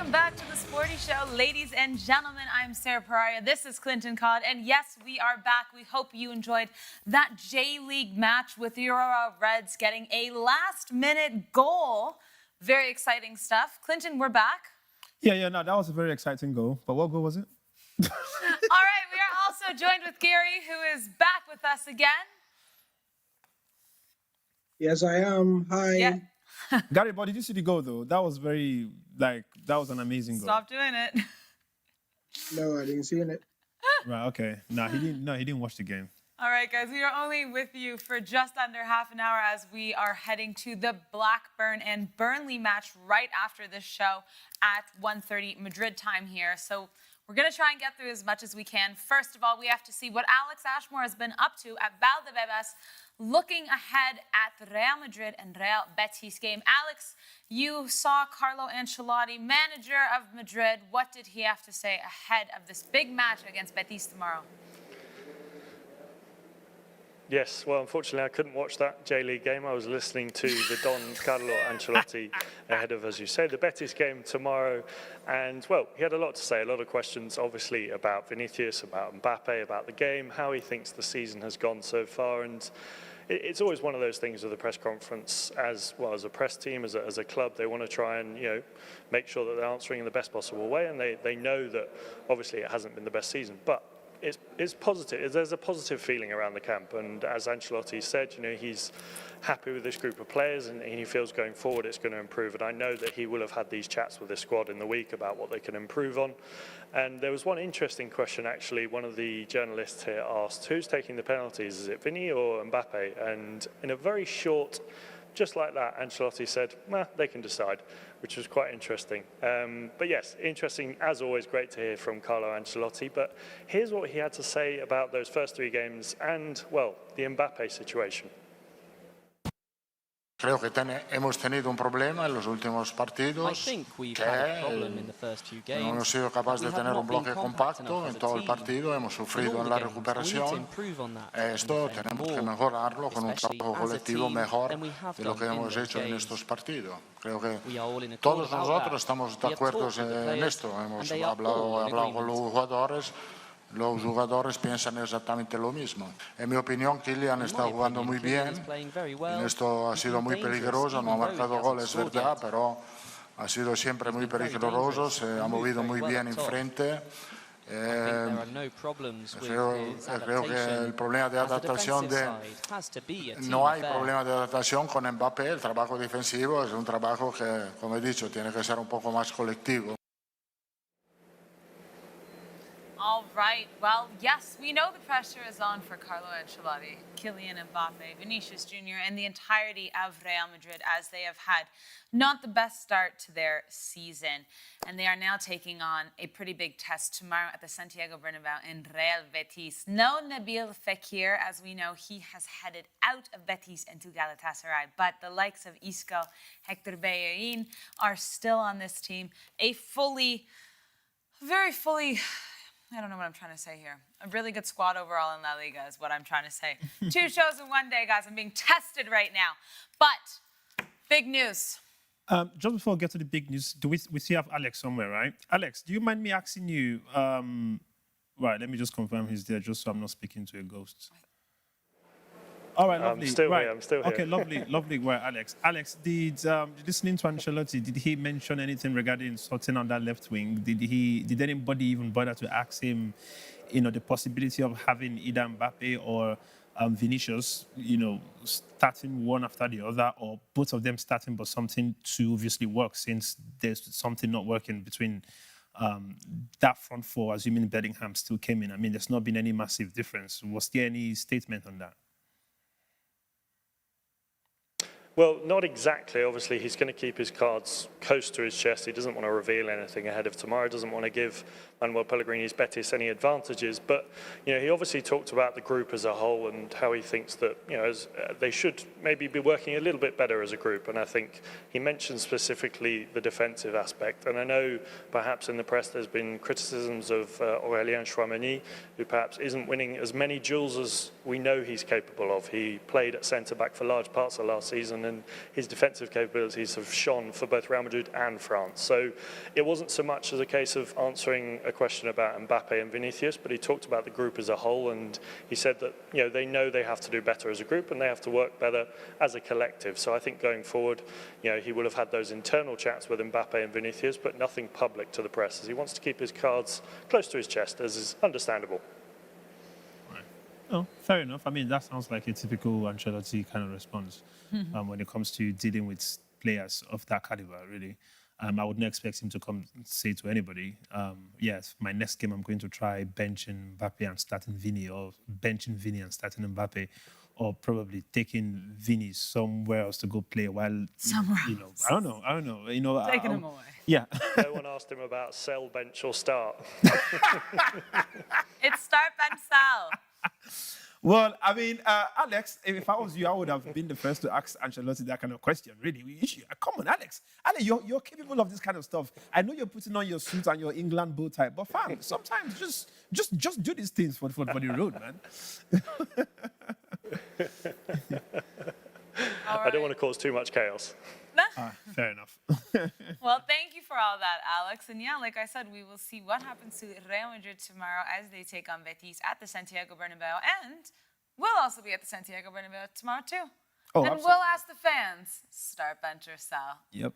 Welcome back to the Sporty Show. Ladies and gentlemen, I'm Sara. This is Klinton. And yes, we are back. We hope you enjoyed that J-League match with your Reds getting a last-minute goal. Very exciting stuff. Klinton, we're back. Yeah, no, that was a very exciting goal. But what goal was it? All right, we are also joined with Gary, who is back with us again. Yes, I am. Hi. Yeah. Gary, but did you see the goal, though? That was that was an amazing goal. Stop doing it. No, I didn't see it. Right, okay. No, he didn't watch the game. All right, guys, we are only with you for just under half an hour as we are heading to the Blackburn and Burnley match right after this show at 1:30 Madrid time here. So we're going to try and get through as much as we can. First of all, we have to see what Alex Ashmore has been up to at Valdebebas, looking ahead at Real Madrid and Real Betis game. Alex, you saw Carlo Ancelotti, manager of Madrid. What did he have to say ahead of this big match against Betis tomorrow? Yes, well, unfortunately, I couldn't watch that J-League game. I was listening to the Don Carlo Ancelotti ahead of, as you said, the Betis game tomorrow. And, well, he had a lot to say, a lot of questions, obviously, about Vinicius, about Mbappe, about the game, how he thinks the season has gone so far. And it's always one of those things with the press conference, as well as a press team, as a club, they want to try and, make sure that they're answering in the best possible way. And they know that, obviously, it hasn't been the best season. But it's positive. There's a positive feeling around the camp, and as Ancelotti said, he's happy with this group of players, and he feels going forward it's going to improve. And I know that he will have had these chats with the squad in the week about what they can improve on. And there was one interesting question, actually. One of the journalists here asked, who's taking the penalties? Is it Vini or Mbappe? And in a very short, just like that, Ancelotti said, they can decide, which was quite interesting. But yes, interesting, as always, great to hear from Carlo Ancelotti. But here's what he had to say about those first three games and, well, the Mbappe situation. Creo que hemos tenido un problema en los últimos partidos, que no hemos sido capaces de tener un bloque compacto en todo el partido, hemos sufrido en la recuperación. Esto tenemos que mejorarlo con un trabajo colectivo mejor de lo que hemos hecho en estos partidos. Creo que todos nosotros estamos de acuerdo en esto. Hemos hablado con los jugadores. Los jugadores piensan exactamente lo mismo. En mi opinión, Kylian está jugando muy bien. En esto ha sido muy peligroso, no ha marcado goles, es verdad, pero ha sido siempre muy peligroso, se ha movido muy bien enfrente. Creo que el problema de adaptación no hay problema de adaptación con Mbappé. El trabajo defensivo es un trabajo que, como he dicho, tiene que ser un poco más colectivo. All right. Well, yes, we know the pressure is on for Carlo Ancelotti, Kylian Mbappe, Vinicius Jr., and the entirety of Real Madrid, as they have had not the best start to their season. And they are now taking on a pretty big test tomorrow at the Santiago Bernabeu in Real Betis. No Nabil Fekir, as we know, he has headed out of Betis into Galatasaray. But the likes of Isco, Hector Bellerin are still on this team. I don't know what I'm trying to say here. A really good squad overall in La Liga is what I'm trying to say. 2 shows in one day, guys. I'm being tested right now. But big news. Just before we get to the big news, we still have Alex somewhere, right? Alex, do you mind me asking you? Right, let me just confirm he's there, just so I'm not speaking to a ghost. All right, lovely. I'm still here. Okay, lovely work, Alex. Alex, listening to Ancelotti, did he mention anything regarding sorting on that left wing? Did anybody even bother to ask him, the possibility of having either Mbappe or Vinicius, starting one after the other, or both of them starting, but something to obviously work, since there's something not working between that front four, assuming Bellingham still came in? I mean, there's not been any massive difference. Was there any statement on that? Well, not exactly. Obviously, he's going to keep his cards close to his chest. He doesn't want to reveal anything ahead of tomorrow. Doesn't want to give Manuel Pellegrini's Betis any advantages. But, he obviously talked about the group as a whole and how he thinks that, they should maybe be working a little bit better as a group. And I think he mentioned specifically the defensive aspect. And I know perhaps in the press there's been criticisms of Aurélien Tchouameni, who perhaps isn't winning as many duels as we know he's capable of. He played at centre-back for large parts of last season season, and his defensive capabilities have shone for both Real Madrid and France. So it wasn't so much as a case of answering a question about Mbappe and Vinicius, but he talked about the group as a whole, and he said that they know they have to do better as a group and they have to work better as a collective. So I think going forward, he will have had those internal chats with Mbappe and Vinicius, but nothing public to the press, as he wants to keep his cards close to his chest, as is understandable. Oh, fair enough. I mean, that sounds like a typical Ancelotti kind of response when it comes to dealing with players of that caliber, really. I wouldn't expect him to come and say to anybody, yes, my next game I'm going to try benching Mbappe and starting Vini, or benching Vini and starting Mbappe, or probably taking Vini somewhere else to go play while, Somewhere else. I don't know. Taking him away. Yeah. No one asked him about sell, bench or start. It's start, bench, sell. Well, I mean, Alex, if I was you, I would have been the first to ask Ancelotti that kind of question, really. Come on, Alex. Alex, you're capable of this kind of stuff. I know you're putting on your suit and your England bow tie, but fam, sometimes just do these things for the road, man. I don't want to cause too much chaos. Fair enough. Well, thank you for all that, Alex. And yeah, like I said, we will see what happens to Real Madrid tomorrow as they take on Betis at the Santiago Bernabeu. And we'll also be at the Santiago Bernabeu tomorrow, too. Oh, and absolutely. we'll ask the fans, start, bench, or sell. Yep.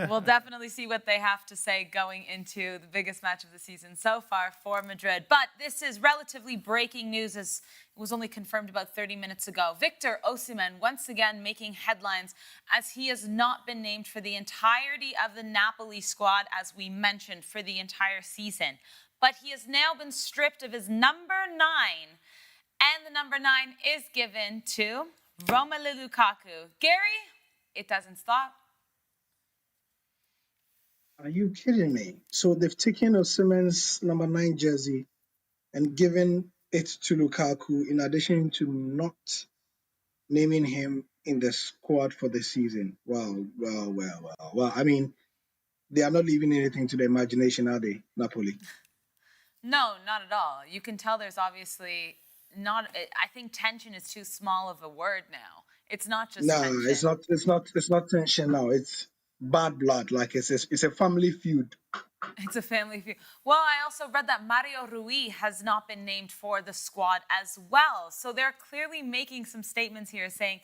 We'll definitely see what they have to say going into the biggest match of the season so far for Madrid. But this is relatively breaking news, as it was only confirmed about 30 minutes ago. Victor Osimhen once again making headlines, as he has not been named for the entirety of the Napoli squad, as we mentioned, for the entire season. But he has now been stripped of his number 9, and the number 9 is given to Romelu Lukaku. Gary, it doesn't stop. Are you kidding me? So they've taken Osimhen's number 9 jersey and given it to Lukaku, in addition to not naming him in the squad for the season. Wow. I mean, they are not leaving anything to the imagination, are they, Napoli? No, not at all. You can tell there's obviously not. I think tension is too small of a word now. It's not just No, tension. it's not tension now. It's bad blood. Like it's a family feud. It's a family feud. Well, I also read that Mario Rui has not been named for the squad as well. So they're clearly making some statements here saying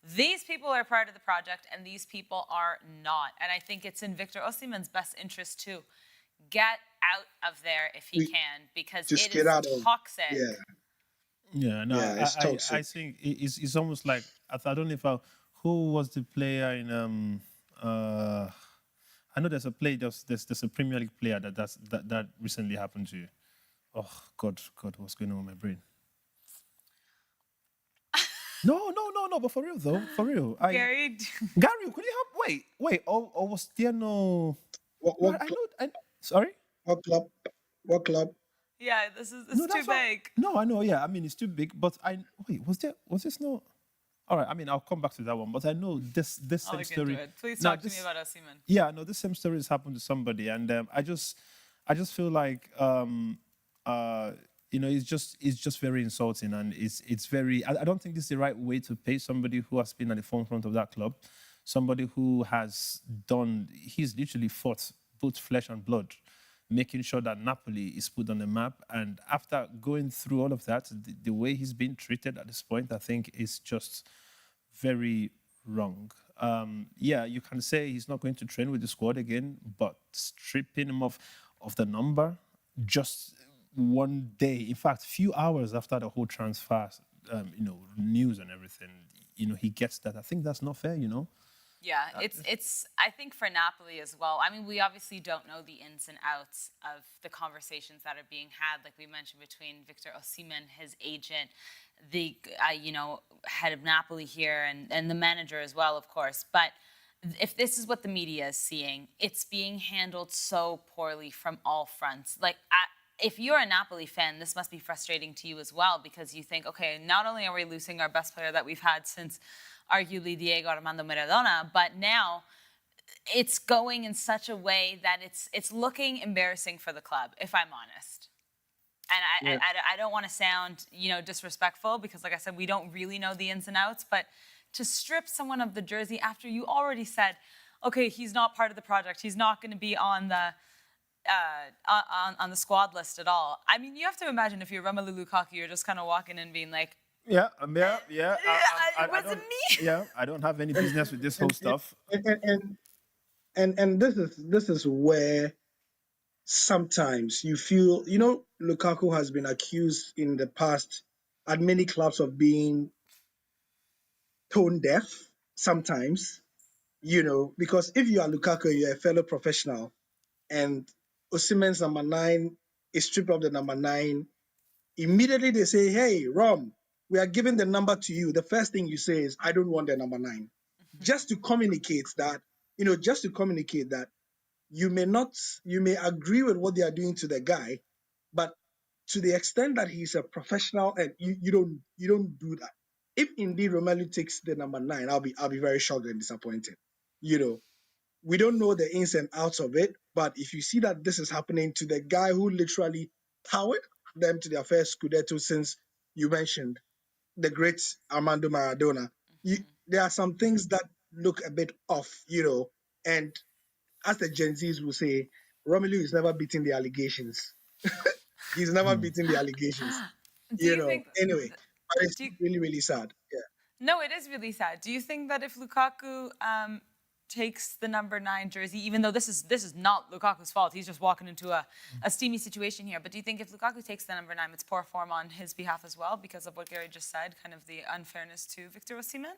these people are part of the project and these people are not. And I think it's in Victor Osimhen's best interest to get out of there if he can, because it is toxic. Yeah. Yeah, no, Yeah, it's I toxic. think it's almost like, I don't know if who was the player in I know there's a there's a Premier League player that recently happened to. Oh God, what's going on with my brain? No, but for real though, for real. Gary, Gary, could you help? Wait, or was there no? Sorry. What club? yeah, it's No, too big. No, I know. Yeah, I mean it's too big. But was this no? All right. I mean, I'll come back to that one. But I know this I'll same look story. into it. Please talk to me about Osimhen. Yeah, no, this same story has happened to somebody, and I just feel like it's just very insulting, and it's very. I don't think this is the right way to pay somebody who has been at the forefront of that club, somebody who has he's literally fought both flesh and blood, making sure that Napoli is put on the map. And after going through all of that, the way he's been treated at this point, I think is just very wrong. Yeah, you can say he's not going to train with the squad again, but stripping him of the number just one day, in fact, few hours after the whole transfer, news and everything, he gets that. I think that's not fair, Yeah, it's I think for Napoli as well. I mean, we obviously don't know the ins and outs of the conversations that are being had, like we mentioned, between Victor Osimhen, his agent, the head of Napoli here, and the manager as well, of course. But if this is what the media is seeing, it's being handled so poorly from all fronts. Like, if you're a Napoli fan, this must be frustrating to you as well, because you think, okay, not only are we losing our best player that we've had since arguably Diego Armando Maradona, but now it's going in such a way that it's looking embarrassing for the club, if I'm honest. And I don't want to sound, disrespectful, because like I said, we don't really know the ins and outs, but to strip someone of the jersey after you already said, okay, he's not part of the project. He's not going to be on the squad list at all. I mean, you have to imagine if you're Romelu Lukaku, you're just kind of walking in being like, Yeah. it wasn't me. Yeah, I don't have any business with this whole stuff. And this is where sometimes you feel, Lukaku has been accused in the past at many clubs of being tone deaf sometimes, because if you are Lukaku, you're a fellow professional, and Osimhen's number 9 is stripped of the number 9, immediately they say, hey, Rom, we are giving the number to you. The first thing you say is, I don't want the number 9. Just to communicate that, you may agree with what they are doing to the guy, but to the extent that he's a professional and you don't do that. If indeed Romelu takes the number 9, I'll be very shocked and disappointed. We don't know the ins and outs of it, but if you see that this is happening to the guy who literally powered them to their first Scudetto since you mentioned the great Armando Maradona, there are some things that look a bit off, and as the Gen Zs will say, Romelu is never beating the allegations. He's never beaten the allegations. Do you think? Anyway, but it's really, really sad. Yeah. No, it is really sad. Do you think that if Lukaku takes the number 9 jersey, even though this is not Lukaku's fault, he's just walking into a steamy situation here, but do you think if Lukaku takes the number 9, it's poor form on his behalf as well because of what Gary just said, kind of the unfairness to Victor Osimhen?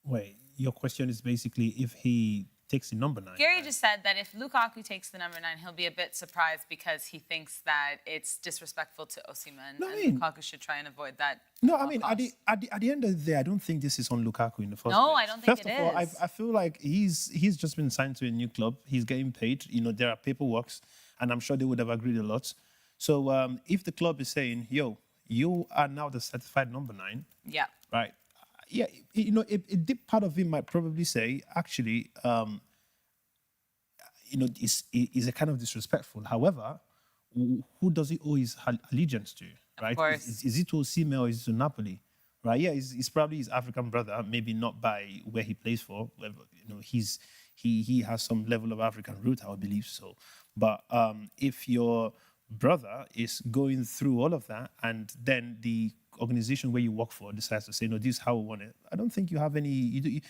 Wait, your question is basically if he takes the number 9. Gary just said that if Lukaku takes the number 9, he'll be a bit surprised because he thinks that it's disrespectful to Osimhen, and Lukaku should try and avoid that. No, I mean, at the end of the day, I don't think this is on Lukaku in the first place. No, I don't think it is. First of all, I feel like he's just been signed to a new club. He's getting paid. There are paperworks, and I'm sure they would have agreed a lot. So if the club is saying, yo, you are now the certified number 9. Yeah. Right. Yeah, a deep part of him might probably say, actually, is a kind of disrespectful. However, who does he owe his allegiance to, right? Of course. Is it to Osimhen or is it to Napoli, right? Yeah, he's probably his African brother, maybe not by where he plays for. He has some level of African root, I would believe so. But if your brother is going through all of that and then the organization where you work for decides to say, no, this is how we want it, I don't think you have any...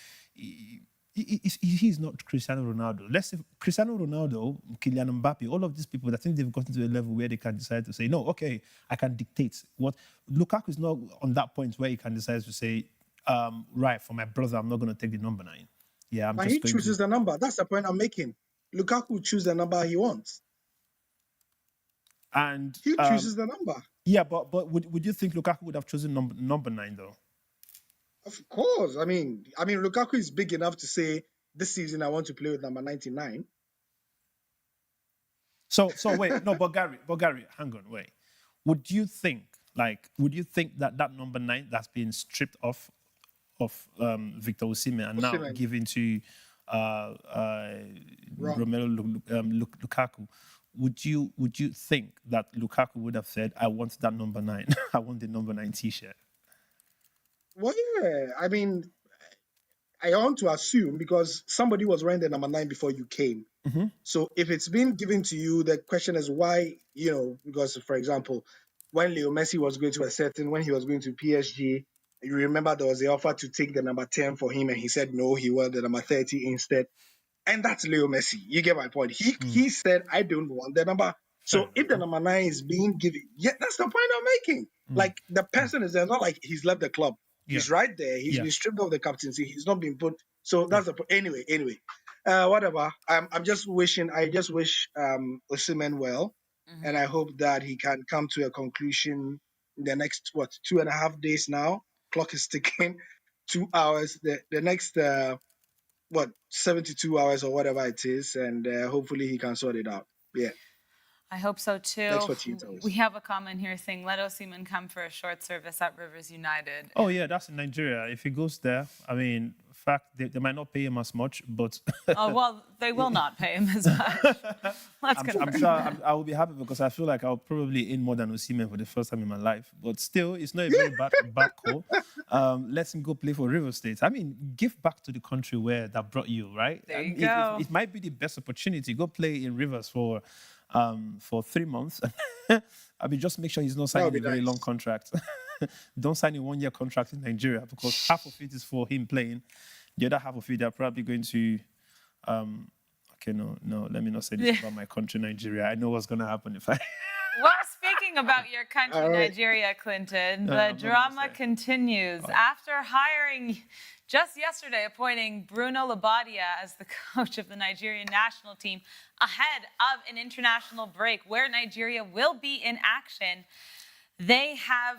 He's not Cristiano Ronaldo. Let's say Cristiano Ronaldo, Kylian Mbappe, all of these people, I think they've gotten to a level where they can decide to say, no, okay, I can dictate. What Lukaku is not on that point where he can decide to say, right, for my brother, I'm not going to take the number 9. Yeah, but he chooses the number. That's the point I'm making. Lukaku chooses the number he wants. And he chooses the number. Yeah, but would you think Lukaku would have chosen number 9 though? Of course. I mean, Lukaku is big enough to say this season I want to play with number 99. So wait, no, but Gary, hang on, wait. Would you think that number 9 that's been stripped off of Victor Osimhen and now given to Romelu Lukaku? Would you think that Lukaku would have said, I want that number 9, I want the number 9 T-shirt? Well, yeah. I mean, I want to assume because somebody was wearing the number 9 before you came. Mm-hmm. So if it's been given to you, the question is why, because, for example, when Leo Messi was going to when he was going to PSG, you remember there was the offer to take the number 10 for him and he said no, he wanted the number 30 instead. And that's Leo Messi. You get my point. He said, I don't want the number. So if the number 9 is being given, yeah, that's the point I'm making. Like the person is there, not like he's left the club. He's right there. He's been stripped of the captaincy. He's not been put. So that's the point. Anyway, whatever. I just wish Osimhen well, and I hope that he can come to a conclusion in the next 2.5 days now. Clock is ticking. 2 hours. The next 72 hours or whatever it is, and hopefully he can sort it out. Yeah. I hope so too. Next 48 hours. We have a comment here saying, let Osimhen come for a short service at Rivers United. Oh yeah, that's in Nigeria. If he goes there, I mean, fact, they might not pay him as much, but Oh, well, they will not pay him as much. Let's I'm sure I will be happy because I feel like I'll probably earn more than Osimhen for the first time in my life. But still, it's not a very bad call. Let him go play for River State. I mean, give back to the country where that brought you, right? There I you mean, go. It might be the best opportunity. Go play in Rivers for 3 months. I mean, just make sure he's not That would signing be a very nice. long contract. Don't sign a 1-year contract in Nigeria because half of it is for him playing. The other half of it, they're probably going to. Okay, no, let me not say this about my country, Nigeria. I know what's going to happen if I. Well, speaking about your country, All right. Nigeria, Klinton, No, the I'm not gonna drama say. continues. After hiring, just yesterday, appointing Bruno Labbadia as the coach of the Nigerian national team ahead of an international break where Nigeria will be in action, they have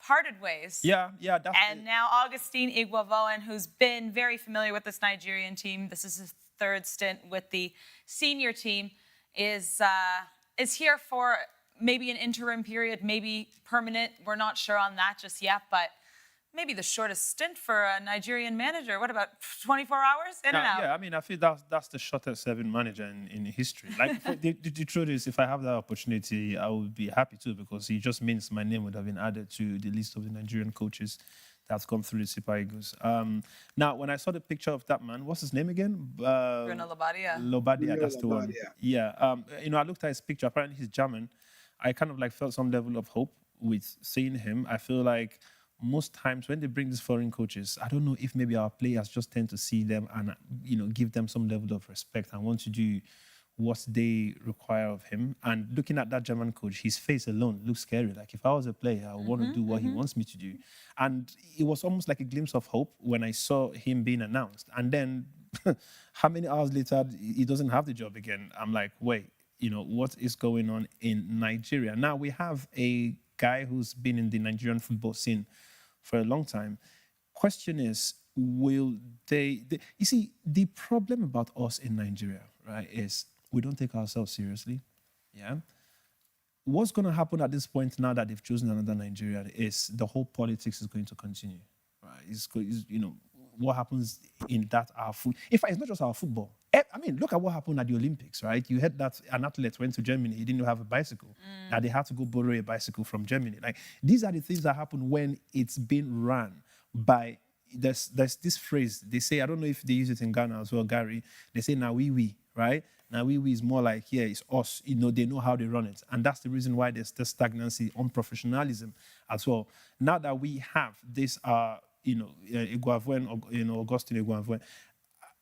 parted ways. Yeah, that's And now Augustine Iguavoen, who's been very familiar with this Nigerian team, this is his third stint with the senior team, is here for maybe an interim period, maybe permanent. We're not sure on that just yet, but maybe the shortest stint for a Nigerian manager. What about 24 hours in and out? Yeah, I mean, I feel that's the shortest serving manager in history. Like, the truth is, if I have that opportunity, I would be happy to because it just means my name would have been added to the list of the Nigerian coaches that's come through the Super Eagles. Now, when I saw the picture of that man, what's his name again? Bruno Labbadia. Labbadia, that's the one. Labbadia. Yeah. I looked at his picture. Apparently, he's German. I kind of like felt some level of hope with seeing him. I feel like most times when they bring these foreign coaches, I don't know if maybe our players just tend to see them and give them some level of respect and want to do what they require of him. And looking at that German coach, his face alone looks scary. Like if I was a player, I would want to do what he wants me to do. And it was almost like a glimpse of hope when I saw him being announced. And then how many hours later, he doesn't have the job again. I'm like, wait, what is going on in Nigeria? Now we have a guy who's been in the Nigerian football scene for a long time. Question is, will they you see, the problem about us in Nigeria, right, is we don't take ourselves seriously. Yeah. What's going to happen at this point now that they've chosen another Nigeria is the whole politics is going to continue, right? What happens in that our food. In fact, it's not just our football. I mean, look at what happened at the Olympics, right? You heard that an athlete went to Germany, he didn't have a bicycle. Now they had to go borrow a bicycle from Germany. Like, these are the things that happen when it's been run by, there's this phrase, they say, I don't know if they use it in Ghana as well, Gary, they say, now we, right? Now we is more like, yeah, it's us. They know how they run it. And that's the reason why there's this stagnancy, unprofessionalism as well. Now that we have this, Iguavoen, Augustine Iguavoen,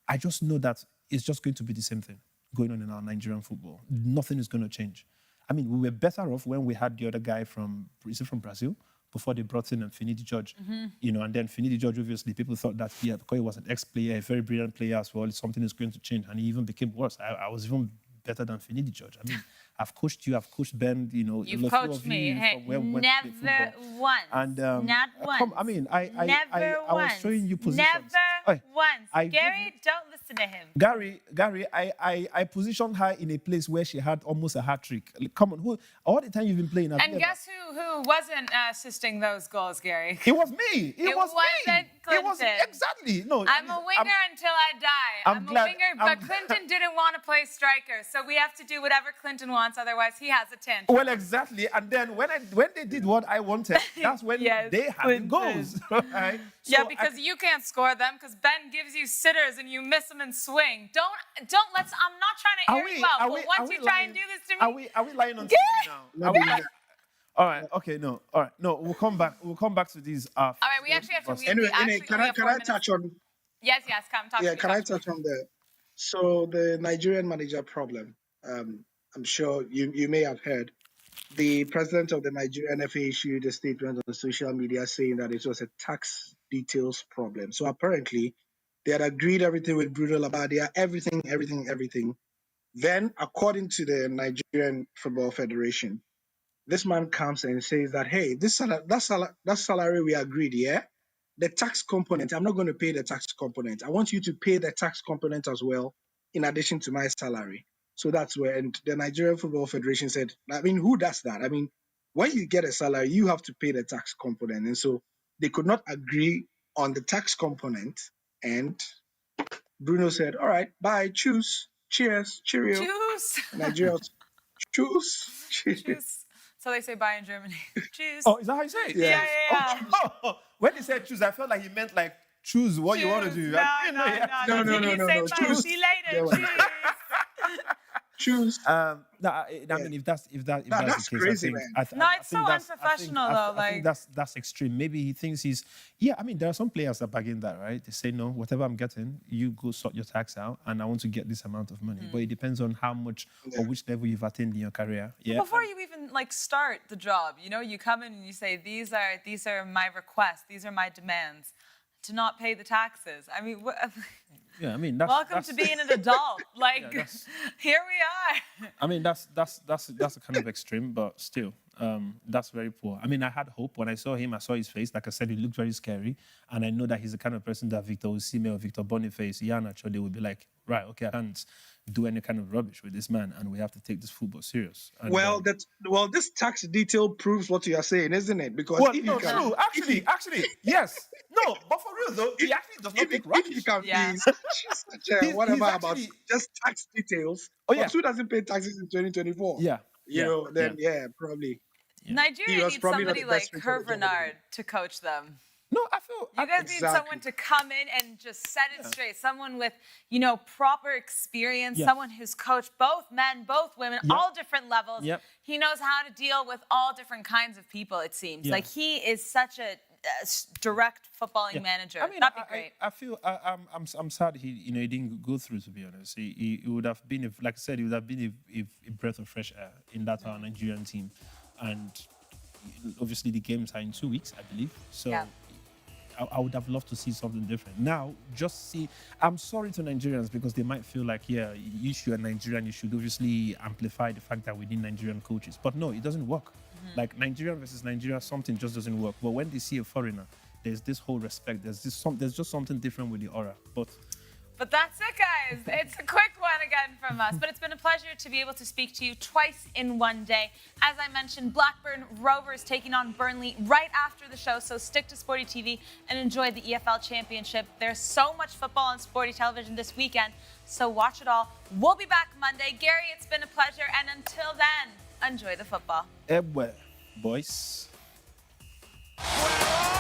I just know that it's just going to be the same thing going on in our Nigerian football. Nothing is going to change. I mean, we were better off when we had the other guy from Brazil, before they brought in Finidi George. And then Finidi George, obviously, people thought that, yeah, because he was an ex-player, a very brilliant player as well, something is going to change. And he even became worse. I was even better than Finidi George. I mean, I've coached you, I've coached Ben, You've coached me. Hey, never once. And not once. I mean, I was showing you positions. Never once. I Gary, don't listen to him. Gary, I positioned her in a place where she had almost a hat trick. Like, come on, all the time you've been playing. And guess who wasn't assisting those goals, Gary? It was me. It was wasn't me. Klinton. It was exactly. No, I'm a winger until I die. I'm a glad- winger, but Klinton didn't want to play striker, so we have to do whatever Klinton wants. Otherwise, he has a tent. Well, exactly. And then when they did what I wanted, that's when Yes, they had the goals. Right? Yeah, because you can't score them because Ben gives you sitters and you miss them and swing. Don't let's. I'm not trying to air you out, but once you try and do this to me, Are we lying on TV now? Are we lying? All right. Okay. No. All right. No. We'll come back. We'll come back to these. all right, we actually have to. Anyway, actually can only I have 4 minutes. touch on? Yes, come talk. Yeah, to me, can I talk to me. touch on the? So the Nigerian manager problem. I'm sure you may have heard. The president of the Nigerian FA issued a statement on social media saying that it was a tax details problem. So apparently, they had agreed everything with Bruno Labbadia, everything. Then, according to the Nigerian Football Federation, this man comes and says that, hey, that salary we agreed, yeah, the tax component, I'm not going to pay the tax component. I want you to pay the tax component as well, in addition to my salary. So that's where, and the Nigerian Football Federation said, I mean, who does that? I mean, when you get a salary, you have to pay the tax component. And so they could not agree on the tax component. And Bruno said, all right, bye, choose, cheers, cheerio. Choose. Nigeria was, choose. Choose. So they say bye in Germany. Choose. Oh, is that how you say it? Yeah, Yes. yeah. Oh, when he said choose, I felt like he meant like choose what you want to do. No, no, yeah. no. No, You no, say no. bye. Choose. See you later. Yeah, Choose. Choose. No, I mean, if that's That's the case, crazy, I think, man. No, I it's so think that's- unprofessional, though, I think that's extreme. Maybe he thinks he's. Yeah, I mean, there are some players that bargain that, right? They say no, whatever I'm getting, you go sort your tax out, and I want to get this amount of money. But it depends on how much or which level you've attained in your career. Yeah. Before you even like start the job, you know, you come in and you say, these are my requests, these are my demands, to not pay the taxes. I mean, Yeah, I mean, welcome to being an adult. Like, that's- here we are. I mean, that's a kind of extreme, but still, that's very poor. I mean, I had hope when I saw him. I saw his face. Like I said, he looked very scary, and I know that he's the kind of person that Victor Osimhen or Victor Boniface, Iheanacho, they would be like, right, okay, I can't do any kind of rubbish with this man, and we have to take this football serious. And, Well, this tax detail proves what you are saying, isn't it? Because well, if no, you can, true. Actually, yes. No, but for real though, he actually does not take if rubbish. you can Yeah. be such He's whatever about actually- just tax details, Oh, yeah. but who doesn't pay taxes in 2024? Yeah. You know, then probably. Nigeria He was needs probably not somebody the like best fit for the Herve job Renard to coach them. No, I feel. You guys need Exactly. someone to come in and just set it straight. Someone with, you know, proper experience. Yeah. Someone who's coached both men, both women, Yep. all different levels. Yep. He knows how to deal with all different kinds of people, it seems. Yeah. Like, he is such a direct footballing manager. I mean, That'd be great. I feel I'm sad he didn't go through. To be honest, he would have been like I said, he would have been a breath of fresh air in that our Nigerian team, and obviously the games are in 2 weeks, I believe. So. Yeah. I would have loved to see something different. Now, just see, I'm sorry to Nigerians because they might feel like, yeah, you are Nigerian, you should obviously amplify the fact that we need Nigerian coaches. But no, it doesn't work. Like Nigerian versus Nigeria, something just doesn't work. But when they see a foreigner, there's this whole respect. There's just something different with the aura. But that's it, guys. It's a quick one again from us. But it's been a pleasure to be able to speak to you twice in one day. As I mentioned, Blackburn Rovers taking on Burnley right after the show. So stick to Sporty TV and enjoy the EFL Championship. There's so much football on Sporty Television this weekend. So watch it all. We'll be back Monday. Gary, it's been a pleasure. And until then, enjoy the football. Boys. Well,